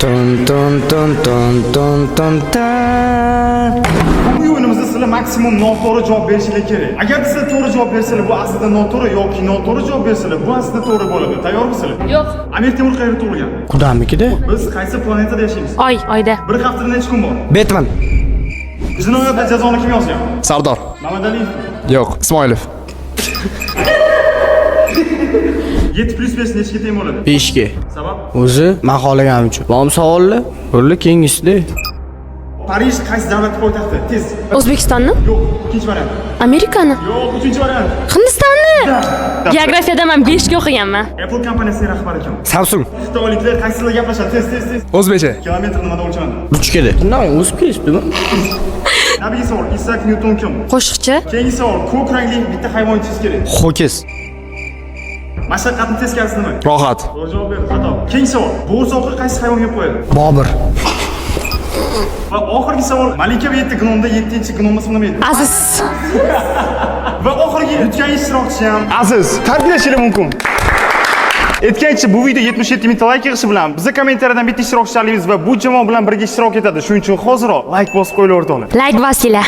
Tun tun tun tun tun tun ta. Bu oyunumuzda sizlar maksimum noto'g'ri javob berishingiz kerak. Agar sizlar to'g'ri javob bersalar bu aslida noto'g'ri yoki noto'g'ri javob bersalar bu aslida to'g'ri bo'ladi. Tayyormisizlar? Yo'q. Amir Temur qayerda tug'ilgan? Qudamnikida? Biz qaysi planetada yashaymiz? Oyda. Bir haftada necha kun bor? Batman. Jinoyatda jazoni kim yozgan? Sardor. Mamadaliyev. Yo'q, Ismoilov. 7+5 nechiga teng bo'ladi? 5 ga. Sabab? O'zi men xohlaganim uchun. Bom savollar, o'rli kengisida. Parij qaysi davlat poytaxti? Tez. O'zbekistonni? Yo'q, ikkinchi variant. Amerikani? Yo'q, uchinchi variant. Hindistonni? Geografiyadan men 5 ga o'qiganman. Apple kompaniyasining rahbari kim? Samsung. Xitoyliklar qaysi tilda gaplashadi? Tez. O'zbekcha. Kilometr nimada o'lchanadi? Ruchkada. Nima o'sib kelishibdimi? Nabiy savol, Isak Nyuton kim? Qo'shiqchi? Keyingi savol, ko'k rangli bitta hayvon chizish kerak. Ho'kiz. Mashaqqatni teskarisi nima? Rohat. To'g'ri javob ber, xato. Keyingi savol, bo'g'irsoqqa qaysi hayvon yeb qo'yadi? Bobur. Va oxirgi savol, Malika va 7 gnomda 7-chi gnom ismi nima edi? Aziz. Va oxirgi yutgan ishtirokchi ham Aziz. Tabriklashingiz mumkin. Aytgancha bu video 77 ming like yig'ishi bilan bizga kommentariyadan bitta ishtirokchi tanlaymiz va bu jamoa bilan birga ishtirok etadi. Shuning uchun hoziroq like bosib qo'yinglar o'rtoqlar. Like bosinglar.